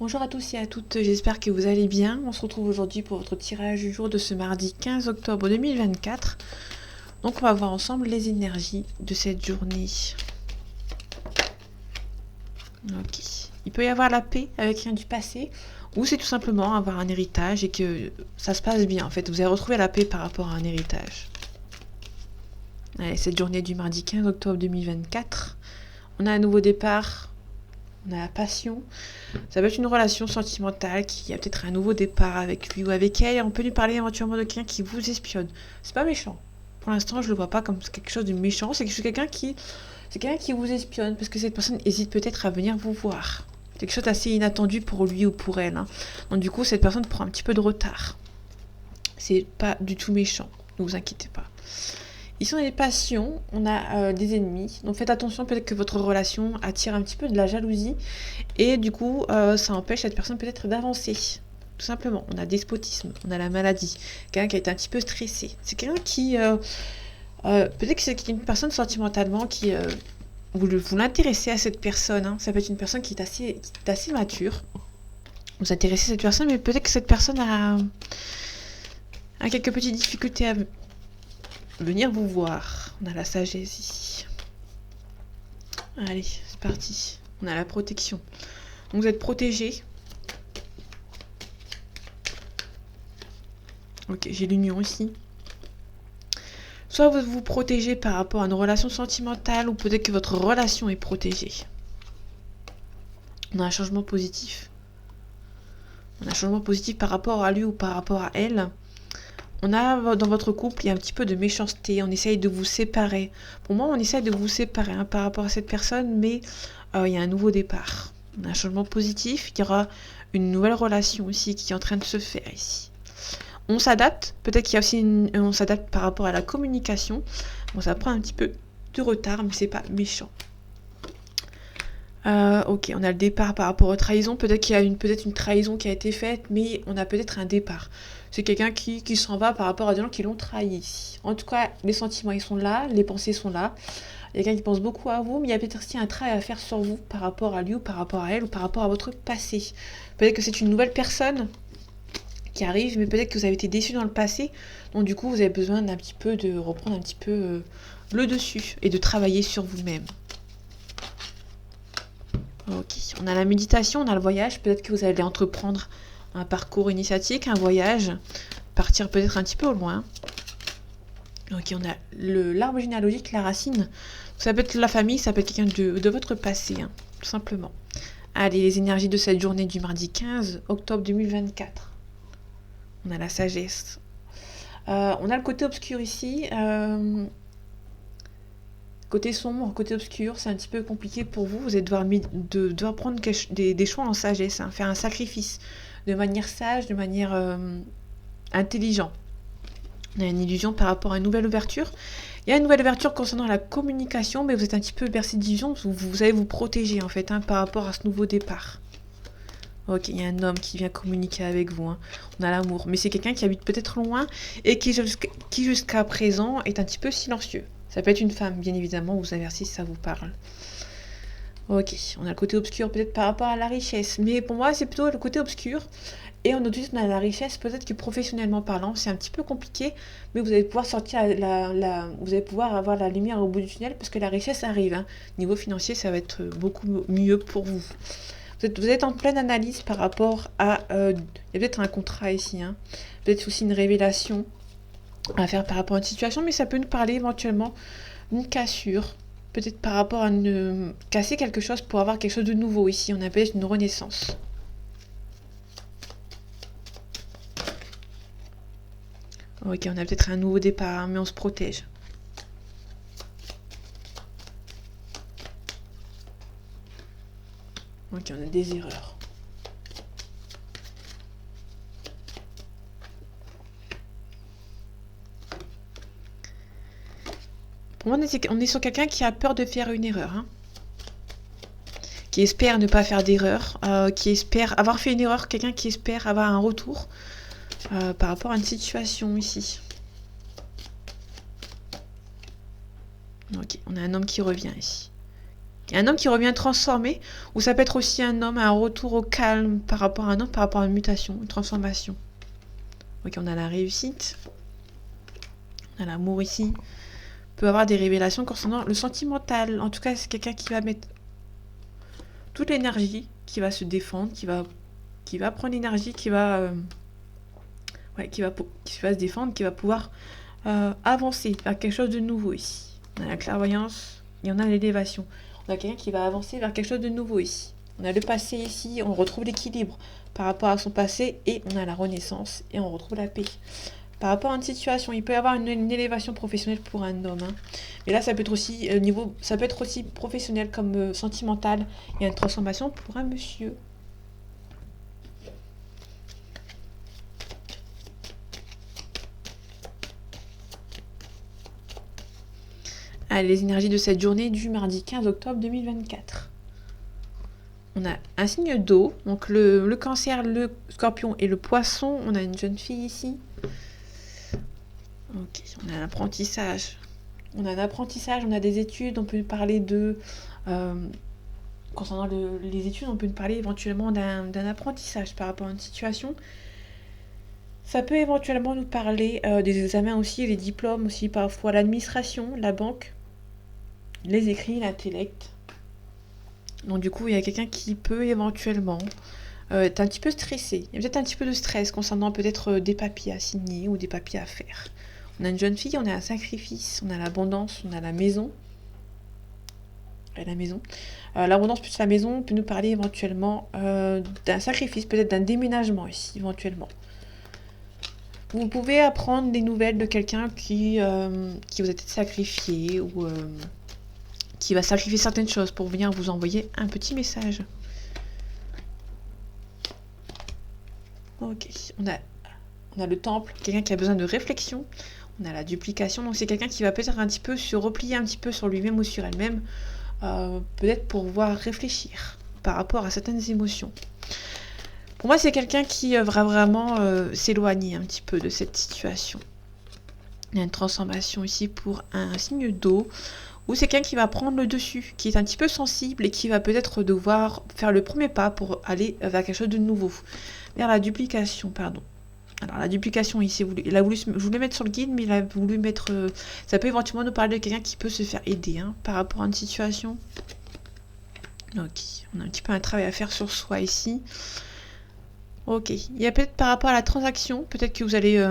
Bonjour à tous et à toutes, j'espère que vous allez bien. On se retrouve aujourd'hui pour votre tirage du jour de ce mardi 15 octobre 2024. Donc on va voir ensemble les énergies de cette journée. Ok. Il peut y avoir la paix avec rien du passé, ou c'est tout simplement avoir un héritage et que ça se passe bien. En fait, vous avez retrouvé la paix par rapport à un héritage. Allez, cette journée du mardi 15 octobre 2024, on a un nouveau départ. On a la passion. Ça peut être une relation sentimentale qui a peut-être un nouveau départ avec lui ou avec elle. On peut lui parler éventuellement de quelqu'un qui vous espionne. C'est pas méchant. Pour l'instant, je le vois pas comme quelque chose de méchant. C'est quelqu'un qui vous espionne parce que cette personne hésite peut-être à venir vous voir. C'est quelque chose d'assez inattendu pour lui ou pour elle. Donc du coup, cette personne prend un petit peu de retard. C'est pas du tout méchant. Ne vous inquiétez pas. Ici, on a des passions, on a des ennemis. Donc faites attention, peut-être que votre relation attire un petit peu de la jalousie. Et du coup, ça empêche cette personne peut-être d'avancer. Tout simplement. On a despotisme, on a la maladie. Quelqu'un qui a été un petit peu stressé. C'est quelqu'un qui... peut-être que c'est une personne sentimentalement qui... vous l'intéressez à cette personne. Hein. Ça peut être une personne qui est assez mature. Vous intéressez à cette personne, mais peut-être que cette personne a quelques petites difficultés à venir vous voir. On a la sagesse ici. Allez, c'est parti. On a la protection. Donc vous êtes protégé. Ok, j'ai l'union ici. Soit vous vous protégez par rapport à une relation sentimentale, ou peut-être que votre relation est protégée. On a un changement positif. On a un changement positif par rapport à lui ou par rapport à elle. On a dans votre couple, il y a un petit peu de méchanceté, on essaye de vous séparer. Pour moi, on essaye de vous séparer par rapport à cette personne, mais il y a un nouveau départ. On a un changement positif, il y aura une nouvelle relation aussi qui est en train de se faire ici. On s'adapte, peut-être qu'il y a aussi on s'adapte par rapport à la communication. Bon, ça prend un petit peu de retard, mais c'est pas méchant. Ok, on a le départ par rapport aux trahisons. Peut-être qu'il y a peut-être une trahison qui a été faite, mais on a peut-être un départ. C'est quelqu'un qui s'en va par rapport à des gens qui l'ont trahi. En tout cas, les sentiments, ils sont là, les pensées sont là. Il y a quelqu'un qui pense beaucoup à vous, mais il y a peut-être aussi un travail à faire sur vous par rapport à lui, ou par rapport à elle, ou par rapport à votre passé. Peut-être que c'est une nouvelle personne qui arrive, mais peut-être que vous avez été déçu dans le passé. Donc du coup, vous avez besoin d'un petit peu de reprendre un petit peu le dessus et de travailler sur vous-même. Ok, on a la méditation, on a le voyage. Peut-être que vous allez entreprendre un parcours initiatique, un voyage, partir peut-être un petit peu au loin. Ok, on a l'arbre généalogique, la racine. Ça peut être la famille, ça peut être quelqu'un de votre passé, hein, tout simplement. Allez, les énergies de cette journée du mardi 15 octobre 2024. On a la sagesse. On a le côté obscur ici. Côté sombre, côté obscur, c'est un petit peu compliqué pour vous. Vous allez devoir prendre des choix en sagesse, hein, faire un sacrifice de manière sage, de manière intelligente. On a une illusion par rapport à une nouvelle ouverture. Il y a une nouvelle ouverture concernant la communication, mais vous êtes un petit peu bercé d'illusions. Vous allez vous protéger en fait par rapport à ce nouveau départ. Ok, il y a un homme qui vient communiquer avec vous. Hein. On a l'amour. Mais c'est quelqu'un qui habite peut-être loin et qui jusqu'à présent est un petit peu silencieux. Ça peut être une femme, bien évidemment, vous avertit si ça vous parle. Ok, on a le côté obscur peut-être par rapport à la richesse. Mais pour moi, c'est plutôt le côté obscur. Et on a la richesse, peut-être que professionnellement parlant, c'est un petit peu compliqué. Mais vous allez pouvoir sortir vous allez pouvoir avoir la lumière au bout du tunnel parce que la richesse arrive. Hein. Niveau financier, ça va être beaucoup mieux pour vous. Vous êtes en pleine analyse par rapport à... il y a peut-être un contrat ici, hein. Peut-être aussi une révélation à faire par rapport à une situation, mais ça peut nous parler éventuellement d'une cassure. Peut-être par rapport à casser quelque chose pour avoir quelque chose de nouveau ici. On appelle une renaissance. Ok, on a peut-être un nouveau départ, hein, mais on se protège. Ok, on a des erreurs. Pour moi, on est sur quelqu'un qui a peur de faire une erreur. Hein. Qui espère ne pas faire d'erreur. Qui espère avoir fait une erreur. Quelqu'un qui espère avoir un retour par rapport à une situation ici. Ok, on a un homme qui revient ici. Il y a un homme qui revient transformé, ou ça peut être aussi un homme, un retour au calme par rapport à un homme, par rapport à une mutation, une transformation. Ok, on a la réussite. On a l'amour ici. On peut avoir des révélations concernant le sentimental. En tout cas, c'est quelqu'un qui va mettre toute l'énergie, qui va se défendre, qui va prendre l'énergie, qui va se défendre, qui va pouvoir avancer vers quelque chose de nouveau ici. On a la clairvoyance et on a l'élévation. On a quelqu'un qui va avancer vers quelque chose de nouveau ici. On a le passé ici, on retrouve l'équilibre par rapport à son passé et on a la renaissance et on retrouve la paix. Par rapport à une situation, il peut y avoir une élévation professionnelle pour un homme. Mais là, ça peut être aussi ça peut être aussi professionnel comme sentimental. Il y a une transformation pour un monsieur. Allez, les énergies de cette journée du mardi 15 octobre 2024. On a un signe d'eau, donc le cancer, le scorpion et le poisson. On a une jeune fille ici. Ok, on a l'apprentissage. On a un apprentissage, on a des études, on peut parler de... concernant les études, on peut parler éventuellement d'un apprentissage par rapport à une situation. Ça peut éventuellement nous parler des examens aussi, les diplômes aussi, parfois l'administration, la banque, les écrits, l'intellect. Donc du coup, il y a quelqu'un qui peut éventuellement être un petit peu stressé. Il y a peut-être un petit peu de stress concernant peut-être des papiers à signer ou des papiers à faire. On a une jeune fille, on a un sacrifice, on a l'abondance, on a la maison. L'abondance plus la maison peut nous parler éventuellement d'un sacrifice, peut-être d'un déménagement ici, éventuellement. Vous pouvez apprendre des nouvelles de quelqu'un qui vous a été sacrifié ou qui va sacrifier certaines choses pour venir vous envoyer un petit message. Ok, on a le temple, quelqu'un qui a besoin de réflexion. On a la duplication, donc c'est quelqu'un qui va peut-être un petit peu se replier un petit peu sur lui-même ou sur elle-même, peut-être pour pouvoir réfléchir par rapport à certaines émotions. Pour moi, c'est quelqu'un qui va vraiment s'éloigner un petit peu de cette situation. Il y a une transformation ici pour un signe d'eau, ou c'est quelqu'un qui va prendre le dessus, qui est un petit peu sensible et qui va peut-être devoir faire le premier pas pour aller vers quelque chose de nouveau. Vers la duplication, pardon. Alors la duplication ici, je voulais mettre sur le guide, mais il a voulu mettre... ça peut éventuellement nous parler de quelqu'un qui peut se faire aider par rapport à une situation. Ok, on a un petit peu un travail à faire sur soi ici. Ok, il y a peut-être par rapport à la transaction, peut-être que vous allez...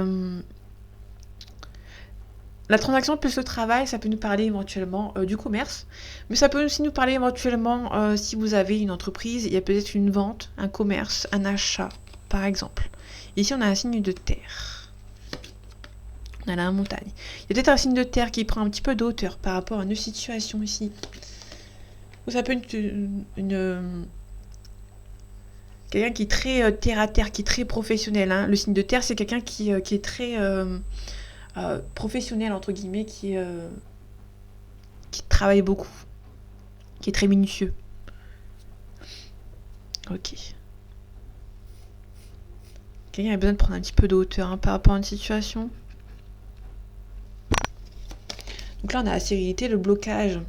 La transaction plus le travail, ça peut nous parler éventuellement du commerce, mais ça peut aussi nous parler éventuellement si vous avez une entreprise, il y a peut-être une vente, un commerce, un achat, par exemple. Ici, on a un signe de terre. On a la montagne. Il y a peut-être un signe de terre qui prend un petit peu de hauteur par rapport à une situation ici. Ou ça peut être quelqu'un qui est très terre à terre, qui est très professionnel. Le signe de terre, c'est quelqu'un qui est très professionnel, entre guillemets, qui travaille beaucoup, qui est très minutieux. Ok. Quelqu'un a besoin de prendre un petit peu de hauteur par rapport à une situation. Donc là, on a la sérénité, le blocage.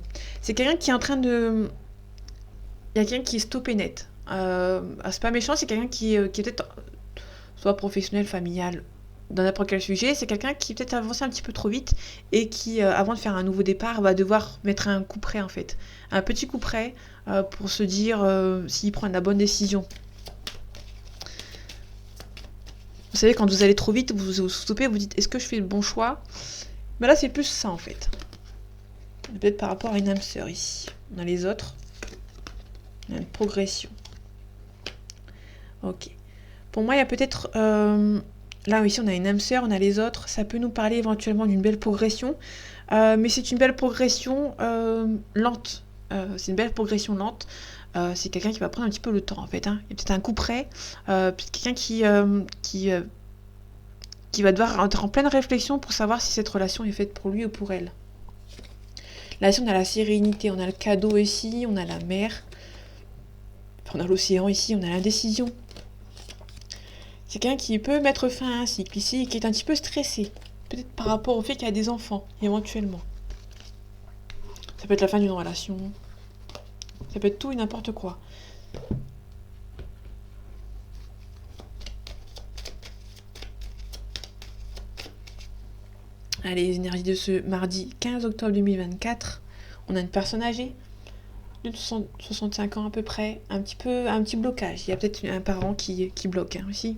C'est quelqu'un qui est en train de... Il y a quelqu'un qui est stoppé net. C'est pas méchant, c'est quelqu'un qui est peut-être soit professionnel, familial, dans n'importe quel sujet. C'est quelqu'un qui peut-être avancé un petit peu trop vite et qui, avant de faire un nouveau départ, va devoir mettre un coup près en fait. Un petit coup près pour se dire s'il prend la bonne décision. Vous savez, quand vous allez trop vite, vous stoppez, vous dites est-ce que je fais le bon choix? Mais là, c'est plus ça en fait. Peut-être par rapport à une âme sœur ici. On a les autres. On a une progression. Ok. Pour moi, il y a peut-être... là, ici, on a une âme sœur, on a les autres. Ça peut nous parler éventuellement d'une belle progression. Mais c'est une belle progression lente. C'est une belle progression lente. C'est quelqu'un qui va prendre un petit peu le temps en fait. Il y a peut-être un coup près. Peut-être quelqu'un qui va devoir entrer en pleine réflexion pour savoir si cette relation est faite pour lui ou pour elle. Là ici on a la sérénité, on a le cadeau ici, on a la mer. On a l'océan ici, on a l'indécision. C'est quelqu'un qui peut mettre fin à un cycle ici et qui est un petit peu stressé. Peut-être par rapport au fait qu'il y a des enfants, éventuellement. Ça peut être la fin d'une relation. Ça peut être tout et n'importe quoi. Allez, les énergies de ce mardi 15 octobre 2024. On a une personne âgée de 65 ans à peu près, un petit blocage. Il y a peut-être un parent qui bloque aussi.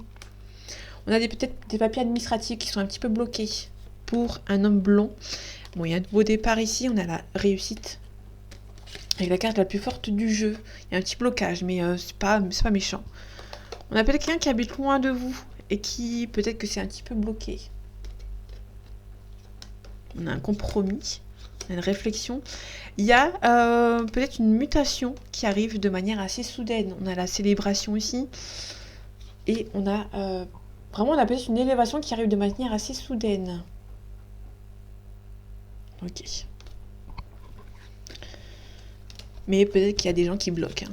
On a peut-être des papiers administratifs qui sont un petit peu bloqués pour un homme blond. Bon, il y a un beau départ ici, on a la réussite. Avec la carte la plus forte du jeu. Il y a un petit blocage, mais c'est pas méchant. On a peut-être quelqu'un qui habite loin de vous et qui peut-être que c'est un petit peu bloqué. On a un compromis, on a une réflexion. Il y a peut-être une mutation qui arrive de manière assez soudaine. On a la célébration ici. Et on a peut-être une élévation qui arrive de manière assez soudaine. Ok. Mais peut-être qu'il y a des gens qui bloquent.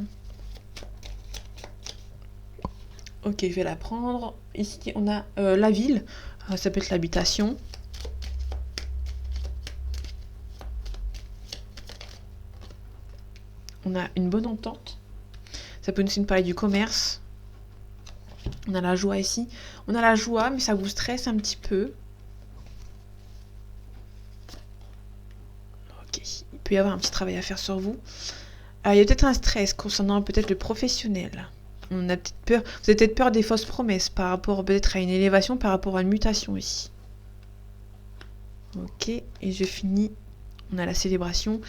Ok, je vais la prendre. Ici, on a la ville. Ça peut être l'habitation. On a une bonne entente. Ça peut aussi nous parler du commerce. On a la joie ici. On a la joie, mais ça vous stresse un petit peu. Ok. Il peut y avoir un petit travail à faire sur vous. Il y a peut-être un stress concernant peut-être le professionnel. On a peut-être peur. Vous avez peut-être peur des fausses promesses par rapport peut-être à une élévation, par rapport à une mutation ici. Ok. Et je finis. On a la célébration.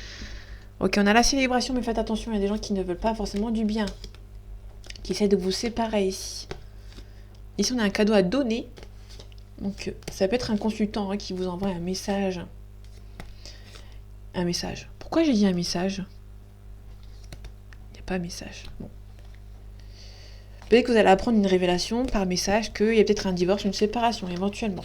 Ok, on a la célébration, mais faites attention, il y a des gens qui ne veulent pas forcément du bien. Qui essaient de vous séparer ici. Ici, on a un cadeau à donner. Donc, ça peut être un consultant qui vous envoie un message. Un message. Pourquoi j'ai dit un message? Il n'y a pas de message. Bon. Peut-être que vous allez apprendre une révélation par message qu'il y a peut-être un divorce, une séparation, éventuellement.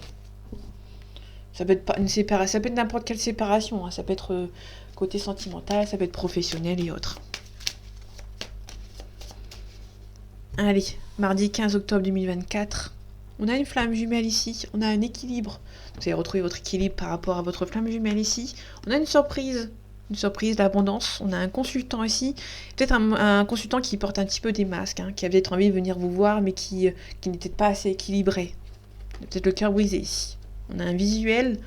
Ça peut être pas une séparation, ça peut être n'importe quelle séparation. Ça peut être côté sentimental, ça peut être professionnel et autres. Allez, mardi 15 octobre 2024. On a une flamme jumelle ici, on a un équilibre. Vous allez retrouver votre équilibre par rapport à votre flamme jumelle ici. On a une surprise, l'abondance. On a un consultant ici, peut-être un consultant qui porte un petit peu des masques, qui a peut-être envie de venir vous voir, mais qui n'était pas assez équilibré. Peut-être le cœur brisé ici. On a un visuel,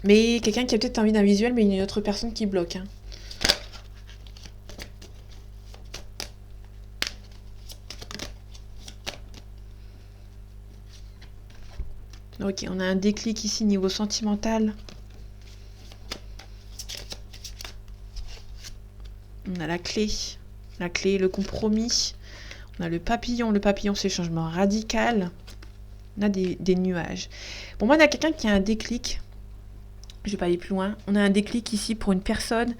mais quelqu'un qui a peut-être envie d'un visuel, mais une autre personne qui bloque. Ok, on a un déclic ici niveau sentimental. On a la clé, le compromis. On a le papillon c'est changement radical. On a des nuages. Pour moi, on a quelqu'un qui a un déclic. Je vais pas aller plus loin. On a un déclic ici pour une personne,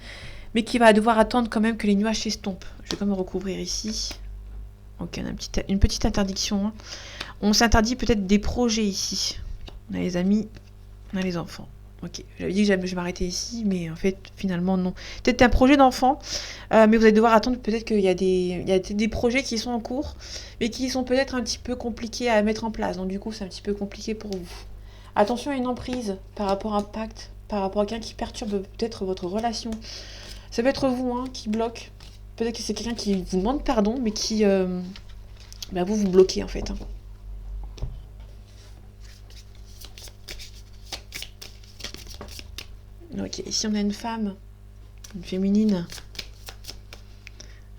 mais qui va devoir attendre quand même que les nuages s'estompent. Je vais quand même recouvrir ici. Ok, on a une petite interdiction. On s'interdit peut-être des projets ici. On a les amis, on a les enfants. Ok, j'avais dit que je vais m'arrêter ici, mais en fait, finalement, non. Peut-être un projet d'enfant, mais vous allez devoir attendre. Peut-être qu'il y a des projets qui sont en cours, mais qui sont peut-être un petit peu compliqués à mettre en place. Donc, du coup, c'est un petit peu compliqué pour vous. Attention à une emprise par rapport à un pacte, par rapport à quelqu'un qui perturbe peut-être votre relation. Ça peut être vous qui bloque. Peut-être que c'est quelqu'un qui vous demande pardon, mais qui vous bloquez en fait. Ok, ici on a une femme, une féminine.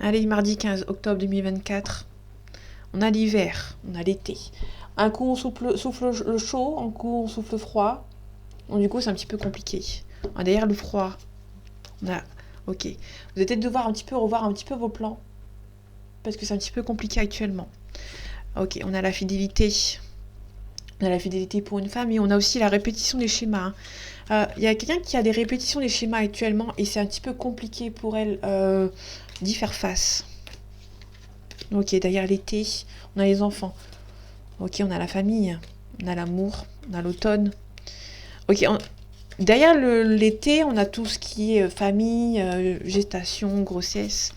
Allez, mardi 15 octobre 2024. On a l'hiver, on a l'été. Un coup on souffle le chaud, un coup on souffle froid. Donc du coup c'est un petit peu compliqué. Derrière le froid, on a... Ok. Vous allez peut-être devoir revoir un petit peu vos plans. Parce que c'est un petit peu compliqué actuellement. Ok, on a la fidélité. On a la fidélité pour une femme et on a aussi la répétition des schémas. Il y a quelqu'un qui a des répétitions des schémas actuellement et c'est un petit peu compliqué pour elle d'y faire face. Ok, derrière l'été, on a les enfants. Ok, on a la famille, on a l'amour, on a l'automne. Ok, derrière l'été, on a tout ce qui est famille, gestation, grossesse.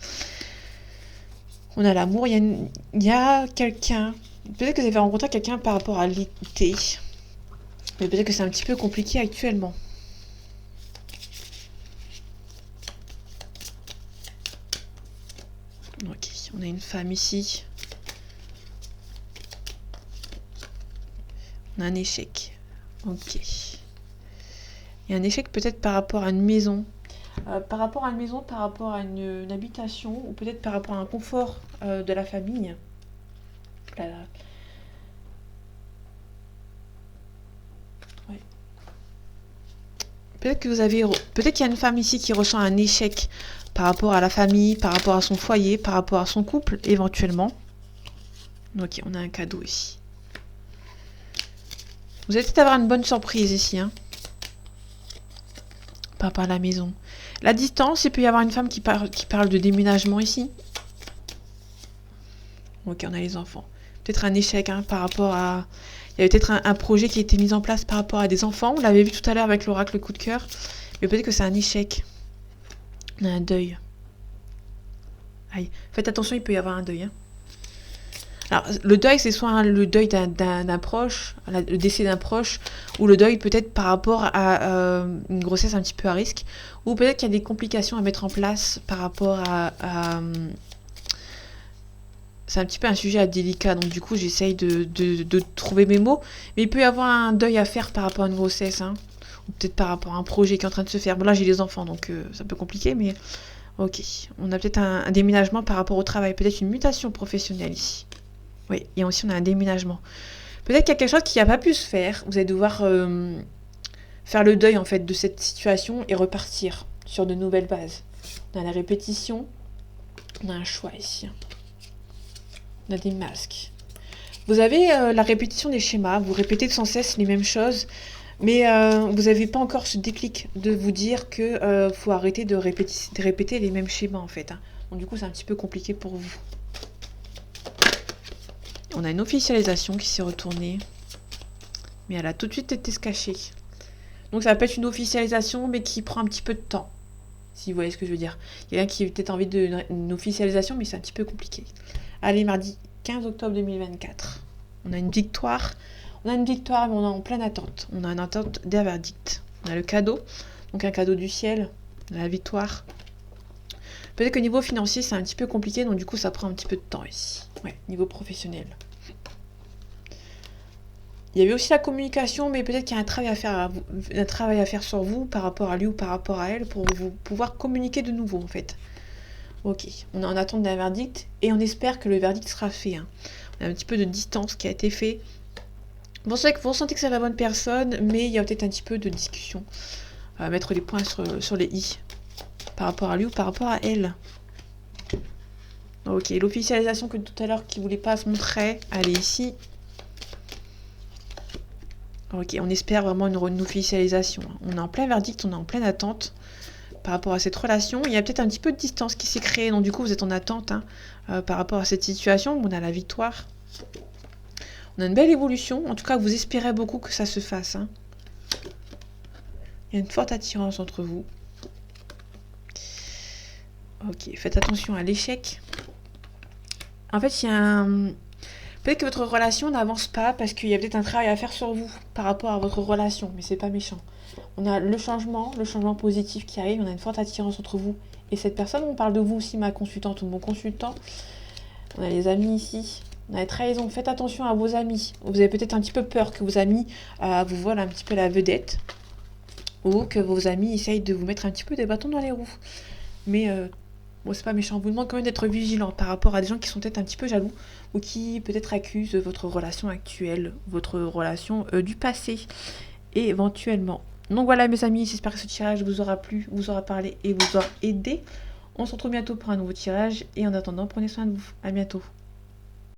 On a l'amour, il y a quelqu'un. Peut-être que vous avez rencontré quelqu'un par rapport à l'été. Mais peut-être que c'est un petit peu compliqué actuellement. Ok, on a une femme ici. On a un échec. Ok. Et un échec peut-être par rapport à une maison. Par rapport à une maison, par rapport à une habitation, ou peut-être par rapport à un confort de la famille. Là, là. Ouais. Peut-être qu'il y a une femme ici qui ressent un échec par rapport à la famille, par rapport à son foyer, par rapport à son couple, éventuellement. Ok, on a un cadeau ici. Vous allez peut-être avoir une bonne surprise ici, hein. Par rapport à la maison. La distance, il peut y avoir une femme qui parle de déménagement ici. Ok, on a les enfants. Peut-être un échec hein, par rapport à... Il y avait peut-être un projet qui a été mis en place par rapport à des enfants. On l'avait vu tout à l'heure avec l'oracle coup de cœur. Mais peut-être que c'est un échec. On a un deuil. Aïe. Faites attention, il peut y avoir un deuil. Hein. Alors, le deuil, c'est soit le deuil d'un proche, le décès d'un proche, ou le deuil peut-être par rapport à une grossesse un petit peu à risque, ou peut-être qu'il y a des complications à mettre en place par rapport à c'est un petit peu un sujet délicat, donc du coup j'essaye de trouver mes mots, mais il peut y avoir un deuil à faire par rapport à une grossesse, hein, ou peut-être par rapport à un projet qui est en train de se faire. Bon là j'ai des enfants, donc c'est un peu compliqué, mais ok. On a peut-être un déménagement par rapport au travail, peut-être une mutation professionnelle ici. Oui, et aussi on a un déménagement. Peut-être qu'il y a quelque chose qui n'a pas pu se faire, vous allez devoir faire le deuil en fait de cette situation et repartir sur de nouvelles bases. On a la répétition, on a un choix ici. On a des masques. Vous avez la répétition des schémas, vous répétez sans cesse les mêmes choses, mais vous n'avez pas encore ce déclic de vous dire que faut arrêter de répéter les mêmes schémas en fait. Hein. Donc du coup c'est un petit peu compliqué pour vous. On a une officialisation qui s'est retournée, mais elle a tout de suite été cachée. Donc ça peut être une officialisation mais qui prend un petit peu de temps, si vous voyez ce que je veux dire. Il y a quelqu'un qui a peut-être envie d'une officialisation mais c'est un petit peu compliqué. Allez, mardi 15 octobre 2024. On a une victoire. On a une victoire, mais on est en pleine attente. On a une attente d'un verdict. On a le cadeau. Donc un cadeau du ciel. On a la victoire. Peut-être que niveau financier, c'est un petit peu compliqué. Donc du coup, ça prend un petit peu de temps ici. Ouais, niveau professionnel. Il y avait aussi la communication, mais peut-être qu'il y a un travail à faire sur vous par rapport à lui ou par rapport à elle pour vous pouvoir communiquer de nouveau en fait. Ok, on est en attente d'un verdict et on espère que le verdict sera fait. Hein. On a un petit peu de distance qui a été fait. Vous sentez que c'est la bonne personne, mais il y a peut-être un petit peu de discussion. Mettre les points sur les i par rapport à lui ou par rapport à elle. Ok, l'officialisation que tout à l'heure qui voulait pas se montrer, elle est ici. Ok, on espère vraiment une officialisation. On est en plein verdict, on est en pleine attente. Par rapport à cette relation, il y a peut-être un petit peu de distance qui s'est créée, donc du coup vous êtes en attente hein, par rapport à cette situation. On a la victoire, on a une belle évolution, en tout cas vous espérez beaucoup que ça se fasse. Hein. Il y a une forte attirance entre vous. Ok, faites attention à l'échec. En fait, il y a un... Peut-être que votre relation n'avance pas parce qu'il y a peut-être un travail à faire sur vous par rapport à votre relation, mais c'est pas méchant. On a le changement positif qui arrive, on a une forte attirance entre vous et cette personne. On parle de vous aussi, ma consultante ou mon consultant. On a les amis ici, on a les trahisons. Faites attention à vos amis. Vous avez peut-être un petit peu peur que vos amis vous volent un petit peu la vedette ou que vos amis essayent de vous mettre un petit peu des bâtons dans les roues. Mais bon, c'est pas méchant. On vous demande quand même d'être vigilant par rapport à des gens qui sont peut-être un petit peu jaloux ou qui peut-être accusent votre relation actuelle, votre relation du passé, éventuellement. Donc voilà mes amis, j'espère que ce tirage vous aura plu, vous aura parlé et vous aura aidé. On se retrouve bientôt pour un nouveau tirage et en attendant, prenez soin de vous. À bientôt.